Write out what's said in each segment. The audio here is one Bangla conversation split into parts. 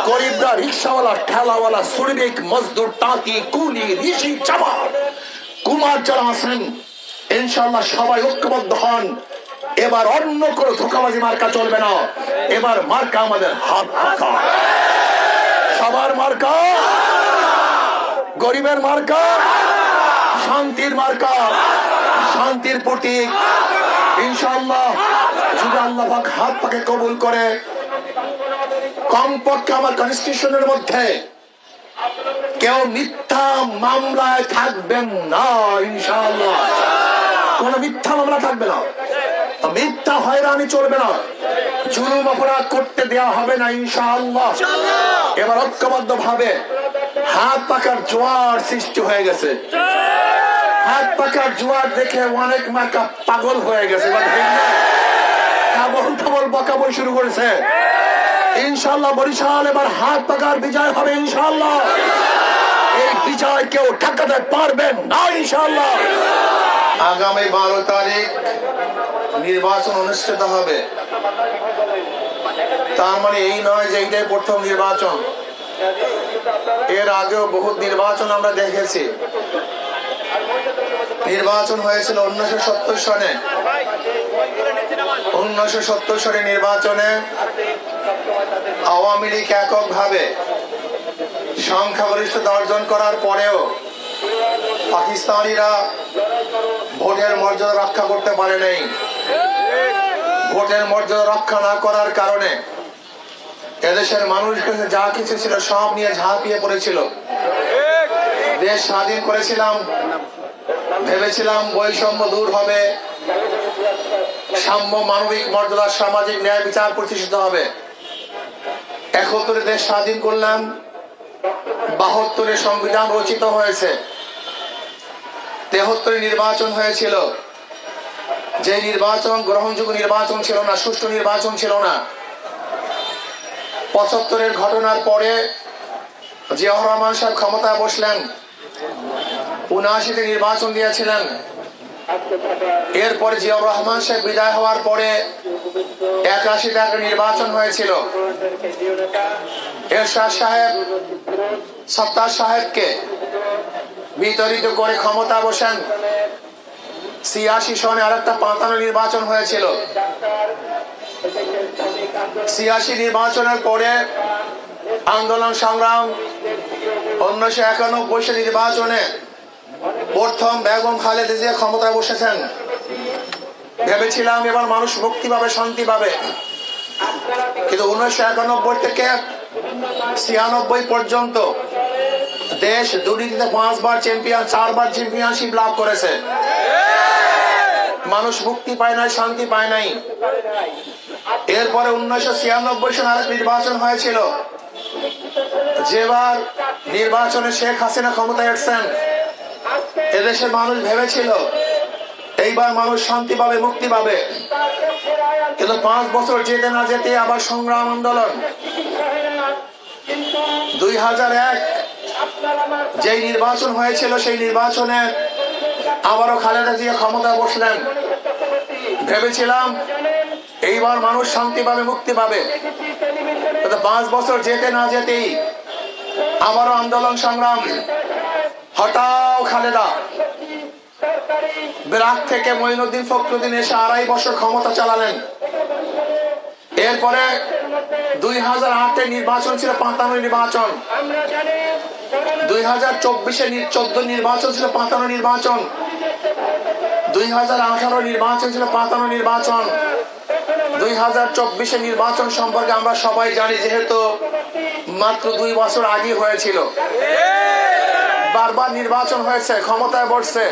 গরিবরা, রিক্সাওয়ালা, ঠেলাওয়ালা, শ্রমিক, মজদুর, তাঁতি, কুলি, ঋষি, চামার, কুমার যারা আছেন, ইনশাআল্লাহ সবাই ঐক্যবদ্ধ হন। এবার অন্য কোনো ধোঁকাবাজি মার্কা চলবে না। এবার মার্কা আমাদের হাত পাখা। সবার মার্কা, গরিবের মার্কা, শান্তির মার্কা, শান্তির প্রতীক। ইনশাআল্লাহ যদি আল্লাহ পাক হাত পাকে কবুল করে, কমপক্ষে আমার কনস্টিটিউশনের মধ্যে কেউ মিথ্যা মামলায় থাকবেন না। ইনশাআল্লাহ কোন মিথ্যা মামলা থাকবে না, মিথ্যা হয়রানি চলবে না, জুলুম অপরাধ করতে দেওয়া হবে না। ইনশাআল্লাহ এবার ঐক্যবদ্ধ ভাবে হাত পাকার জোয়ার সৃষ্টি হয়ে গেছে। হাত পাকার জোয়ার দেখে অনেক মার্কা পাগল হয়ে গেছে, কেবল বকাবই শুরু করেছে। ইনশাআল্লাহ বরিশাল এবার হাত পাকার বিজয় হবে। ইনশাআল্লাহ এই বিজয় কেউ ঠেকাতে পারবেন না। ইনশাআল্লাহ আগামী 12 তারিখ নির্বাচন অনুষ্ঠিত হবে। তার মানে এই নয় যে এইটাই প্রথম নির্বাচন। এর আগেও বহু নির্বাচন আমরা দেখেছি। নির্বাচন হয়েছিল 1970 সনে। 1970 সনে নির্বাচনে আওয়ামী লীগ এককভাবে সংখ্যাগরিষ্ঠতা অর্জন করার পরেও পাকিস্তানিরা ভোটের মর্যাদা রক্ষা করতে পারে নাই। ভোটের মর্যাদা রক্ষা না করার কারণে এদেশের মানুষের কাছে যা কিছু ছিল সব নিয়ে ঝাঁপিয়ে পড়েছিল। দেশ স্বাধীন করেছিলাম, ভেবেছিলাম বৈষম্য দূর হবে, সাম্য, মানবিক মর্যাদা, সামাজিক ন্যায় বিচার প্রতিষ্ঠিত হবে। 71 দেশ স্বাধীন করলাম, 72 সংবিধান রচিত হয়েছে, 73 নির্বাচন হয়েছিল। যে নির্বাচন গ্রহণযোগ্য নির্বাচন ছিল না, সুষ্ঠু নির্বাচন ছিল না। 75 ঘটনার পরে জিয়াউর রহমান সাহেব ক্ষমতায় বসলেন, 79 নির্বাচন দিয়েছিলেন। এরপরে জিয়াউর রহমান সাহেব বিদায় হওয়ার পরে 81 একটা নির্বাচন হয়েছিল। এরশাদ সাহেব সত্তার সাহেবকে বিতরিত করে ক্ষমতা বসেন। 86 সনে আরেকটা 55 নির্বাচন হয়েছিল। 86 নির্বাচনের পরে আন্দোলন সংগ্রাম, 1991 নির্বাচনে প্রথম বেগম খালেদা জিয়া ক্ষমতায় বসেছেন। ভেবেছিলাম এবার মানুষ মুক্তি পাবে, শান্তি পাবে, কিন্তু 1991 থেকে 96 পর্যন্ত দেশ দুর্নীতিতে 5 বার চ্যাম্পিয়ন, 4 বার চ্যাম্পিয়নশিপ লাভ করেছে। মানুষ মুক্তি পায় নাই, শান্তি পায় নাই। এরপরে 1996 সনে আরেক নির্বাচন হয়েছিল, যেবার নির্বাচনে শেখ হাসিনা ক্ষমতায় এসেছেন। এদেশের মানুষ ভেবেছিল এইবার মানুষ শান্তি পাবে, মুক্তি পাবে, কিন্তু 5 বছর যেতে না যেতে আবার সংগ্রাম, আন্দোলন। 2001 যেই নির্বাচন হয়েছিল, সেই নির্বাচনে আবারও খালেদা জিয়া ক্ষমতায় বসলেন। ভেবেছিলাম এইবার মানুষ শান্তি পাবে, মুক্তি পাবে, কিন্তু 5 বছর যেতে না যেতেই আবারও আন্দোলন, সংগ্রাম। হঠাৎ খালেদা ব্রাক থেকে মঈনুদ্দিন ফখরুদ্দিন এসে 2.5 বছর ক্ষমতা চালালেন। এরপরে 2008 নির্বাচন ছিল 55 নির্বাচন, 2024 14 নির্বাচন ছিল 55 নির্বাচন, 2018 নির্বাচন ছিল 55 নির্বাচন। 2024 নির্বাচন সম্পর্কে আমরা সবাই জানি, যেহেতু মাত্র 2 বছর আগে হয়েছিল। বারবার নির্বাচন হয়েছে, ক্ষমতায় বসছে,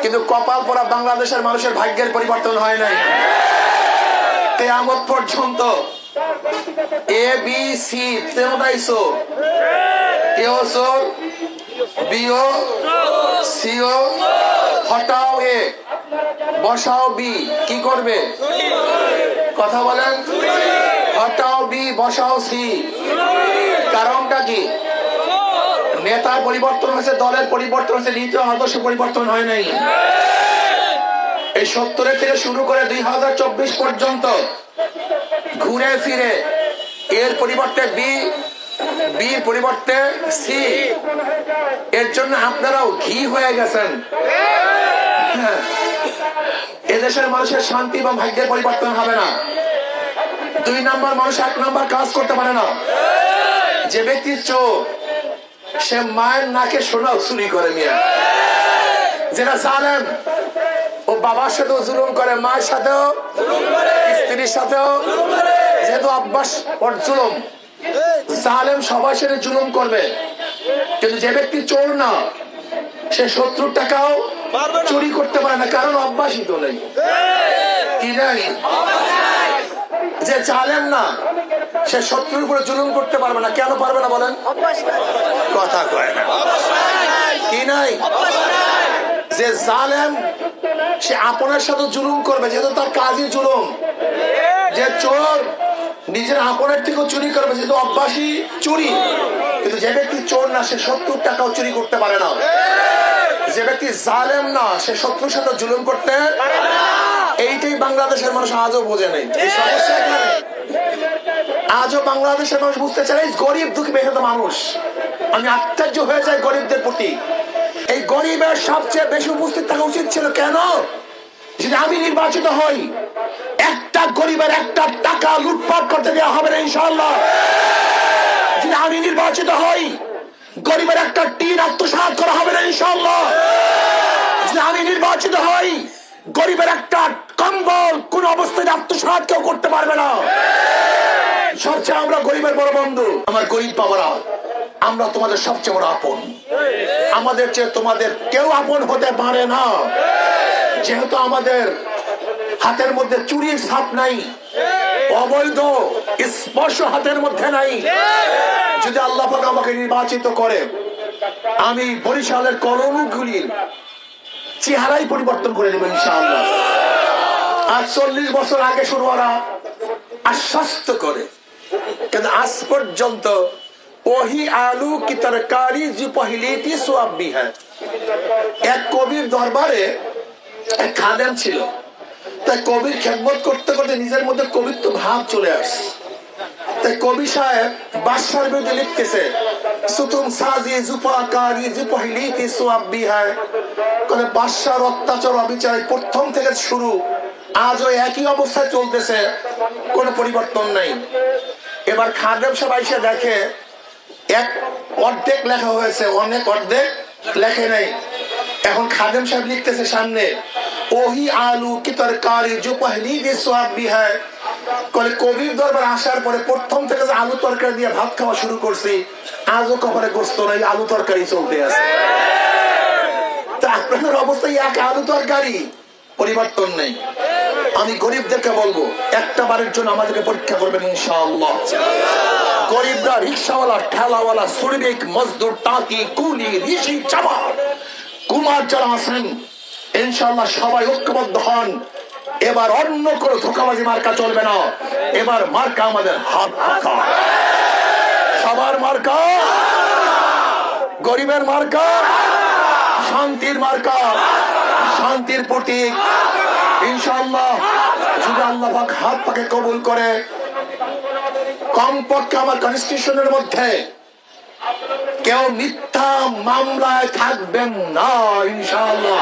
কিন্তু কপাল পোড়া বাংলাদেশের মানুষের ভাগ্যের পরিবর্তন হয় নাই। কিয়ামত পর্যন্ত A B C তেমদাইছো, এওসো bio CO, হটাও এ, বসাও বি, কি করবে? কথা বলেন। হটাও বি, বসাও সি। কারণটা কি? নেতার পরিবর্তন হয়েছে, দলের পরিবর্তন হয়েছে, নীতি আদর্শ পরিবর্তন হয় নাই। এই 70 থেকে শুরু করে 2024 পর্যন্ত ঘুরে ফিরে এর পরিবর্তে বি, বির পরিবর্তে সি। এর জন্য আপনারাও ঘি হয়ে গেছেন। এদেশের মানুষের শান্তি বা ভাগ্যের পরিবর্তন হবে না। 2 নাম্বার মানুষ 1 নাম্বার কাজ করতে পারে না। যে ব্যক্তি চোর সে মায়ের নাকে সোনাও চুরি করে নিয়ে, যেটা জানেন ও বাবার সাথেও জুলুম করে, মায়ের সাথেও, স্ত্রীর সাথেও, যেহেতু অভ্যাস ওর জুলুম। জালেম সবার সাথে জুলুম করবে, কিন্তু যে ব্যক্তি চোর না সে 70 টাকাও চুরি করতে পারে না, কারণ অভ্যাসই তো নেই। কি নাই? যে জালেম না সে শত্রুর উপরে জুলুম করতে পারবে না। কেন পারবে না বলেন? কথা কয় না। কি নাই? যে জালেম সে আপনার সাথে জুলুম করবে, যেহেতু তার কাজই জুলুম। যে চোর নিজের আপনের থেকেও চুরি করবে, যেহেতু অভ্যাসই চুরি। কিন্তু যে ব্যক্তি চোর না সে 70 টাকাও চুরি করতে পারে না। যে ব্যক্তি জালেম না সে শত্রুর সাথে জুলুম করতে পারে না। এইটাই বাংলাদেশের মানুষ আজও বোঝে নেই। আজও বাংলাদেশের মানুষ বুঝতে চায় গরিব দুঃখী মেহনত মানুষ। আমি আশ্চর্য হয়ে যাই গরিবদের প্রতি। এই গরিবের সবচেয়ে বেশি উপস্থিত থাকা উচিত ছিল। কেন? যদি আমি নির্বাচিত হই, একটা গরিবের একটা টাকা লুটপাট করতে দেওয়া হবে না ইনশাআল্লাহ। যদি আমি নির্বাচিত হই, গরিবের একটা টিন আত্মসাৎ করা হবে না ইনশাআল্লাহ। যদি আমি নির্বাচিত হই, গরিবের একটা কম্বল কোন অবস্থায় আত্মসাৎ কেউ করতে পারবে না। সবচেয়ে আমরা গরিবের বড় বন্ধু। আমার গরিব বাবারা, আমরা তোমাদের সবচেয়ে বড় আপন। আমাদের চেয়ে তোমাদের কেউ আপন হতে পারে না। যেহেতু আমাদের হাতের মধ্যে চুরির ছাপ নাই, অবৈধ স্পর্শ হাতের মধ্যে নাই। যদি আল্লাহ পাক আমাকে নির্বাচিত করে, আমি বরিশালের কলোনিগুলির চেহারাই পরিবর্তন করে দেব ইনশাআল্লাহ। আর 40 বছর আগে শুরু ওরা আশ্বস্ত করে, কিন্তু আজ পর্যন্ত ওহি আলু কি তরকারি যে পহলি থি সো আব ভি হ্যায়। এক কবির দরবারে এক খাদেম ছিল। তাই কবির খেদমত করতে করতে নিজের মধ্যে কবিত্ব ভাব চলে আসে। তাই কবি সাহেব বাদশার বিরুদ্ধে লিখতেছে, সুতুম সাজি জুফাকারি যে পহলি থি সো আব ভি হ্যায়। মানে বাদশার অত্যাচার অবিচার প্রথম থেকে শুরু, আজও একই অবস্থায় চলতেছে, কোনো পরিবর্তন নাই। এবার খাদেম সাহেব এসে দেখে এক অর্ধেক লেখা হয়েছে, অনেক অর্ধেক লেখে নাই। এখন খাদেম সাহেব লিখতেছে সামনে, ওহি আলু কি তরকারি যে পহলি যে সোয়াব ভি হ্যায়। কবির দরবার আসার পরে প্রথম থেকে আলু তরকারি দিয়ে ভাত খাওয়া শুরু করছি, আজও কপালে গোস্ত নাই, আলু তরকারি চলতে আছে। তা আপনাদের অবস্থায় এক আলু তরকারি, পরিবর্তন নেই। আমি গরিবদেরকে বলবো, একটা বারের জন্য আমাদেরকে পরীক্ষা করবেন ইনশাআল্লাহ। গরিবরা, রিক্সাওয়ালা, ঠেলাওয়ালা, শ্রমিক, মজদুর, তাঁতি, কুলি, ঋষি, চামার, কুমার যারা আছেন, ইনশাআল্লাহ সবাই ঐক্যবদ্ধ হন। এবার অন্য কোনো ধোঁকাবাজি মার্কা চলবে না। এবার মার্কা আমাদের হাত পাখা। সবার মার্কা, গরিবের মার্কা, শান্তির মার্কা, শান্তির প্রতীক। ইনশাআল্লাহ যদি আল্লাহ পাক হাত পাকে কবুল করে, কমপক্ষে আমার কনস্টিটিউশনের মধ্যে কেউ মিথ্যা মামলায় থাকবেন না ইনশাআল্লাহ।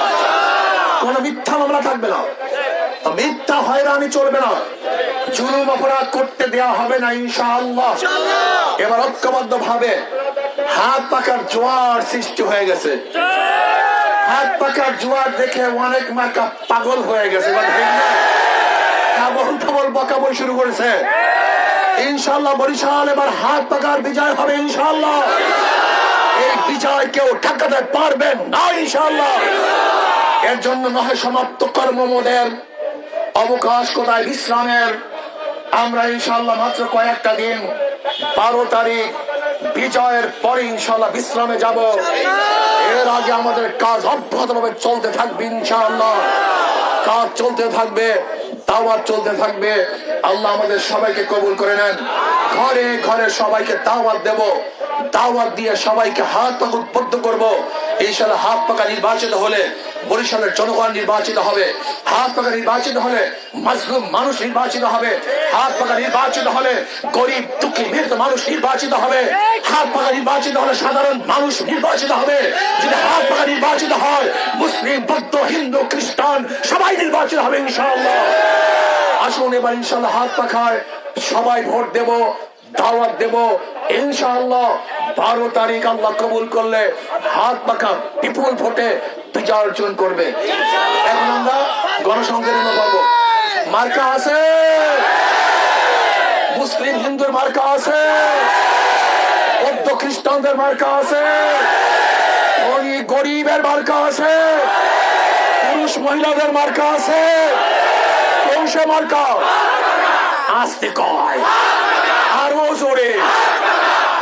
কোন মিথ্যা মামলা থাকবে না, মিথ্যা হয়রানি চলবে না, জুলুম অপরাধ করতে দেওয়া হবে না ইনশাআল্লাহ। এবার ঐক্যবদ্ধ ভাবে হাত পাকার জোয়ার সৃষ্টি হয়ে গেছে। হাত পাকার জোয়ার দেখে অনেক মার্কা পাগল হয়ে গেছে, বকাবই শুরু করেছে। ইনশাআল্লাহ বরিশাল এবার হাত পাকার বিজয় হবে ইনশাআল্লাহ। এই বিজয় কেউ ঠেকাতে পারবেন না ইনশাআল্লাহ। এর জন্য নহে সমাপ্ত কর্মমোদের অবকাশ কোথায় বিশ্রামের। আমরা ইনশাআল্লাহ মাত্র কয়েকটা দিন, 12 তারিখ বিজয়ের পরে ইনশাআল্লাহ বিশ্রামে যাব। এর আগে আমাদের কাজ অব্যাহতভাবে চলতে থাকবে ইনশাআল্লাহ। কাজ চলতে থাকবে, দাওয়াত চলতে থাকবে। আল্লাহ আমাদের সবাইকে কবুল করে নেন। ঘরে ঘরে সবাইকে দাওয়াত দেব। দাওয়াত দিয়ে সবাইকে হাত পাকা উদ্বুদ্ধ করবো। ইনশাআল্লাহ হাত পাকা নির্বাচিত হলে বরিশালের জনগণ নির্বাচিত হবে, হাত পাকা নির্বাচিত হলে মাজলুম মানুষ নির্বাচিত হবে, হাত পাকা নির্বাচিত হলে গরিব দুঃখী মৃত মানুষ নির্বাচিত হবে, হাত পাকা নির্বাচিত হলে সাধারণ মানুষ নির্বাচিত হবে। যদি হাত পাকা নির্বাচিত হয় মুসলিম, বৌদ্ধ, হিন্দু, খ্রিস্টান সবাই নির্বাচিত হবে ইনশাআল্লাহ। আসুন এবার ইনশাআল্লাহ হাত পাখায় সবাই ভোট দেব, দাওয়াত দেব ইনশাআল্লাহ। 12 তারিখ আল্লাহ কবুল করলে হাত পাখা বিপুল ভোটে বিজয় অর্জন করবে। এখন আমরা গণসংযোজন করবো। মার্কা আছে, মুসলিম হিন্দুর মার্কা আছে, বৌদ্ধ খ্রিস্টানদের মার্কা আছে, গরিবের মার্কা আছে, পুরুষ মহিলাদের মার্কা আছে। কোন সে মার্কা? আস্তে কয়, আরো জোরে।